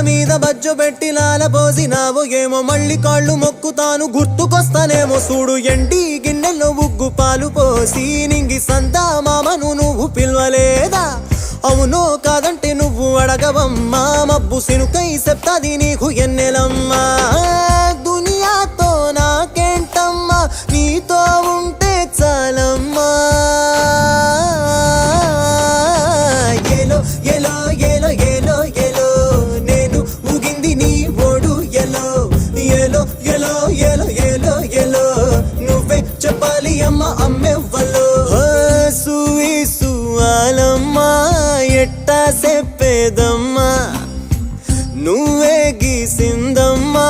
మీద బజ్జు పెట్టి లాల పోసినావు ఏమో మళ్ళీ కాళ్ళు మొక్కుతాను గుర్తుకొస్తానేమో చూడు ఎండి గిన్నెల్లో ఉగ్గు పాలు పోసి నింగి సంతా మామను నువ్వు పిలవలేదా అవునో కాదంటే నువ్వు అడగవమ్మా మబ్బు సినుకై చెప్తాది నీకు ఎన్నెలమ్మా దునియాతో నాకేంటమ్మా నీతో ఉంటే చాలమ్మా ఏలో ఏలో ఏలో ఏలో ఏలో నేను ఊగింది నీ ఓడు ఎలో ఏలో ఏలో ఏలో ఏలో ఏలో నువ్వే చెప్పాలి అమ్మ అమ్మెవ్వలో సువి సువాలమ్మా ఎట్టా చెప్పేదమ్మా నువ్వే గీసిందమ్మా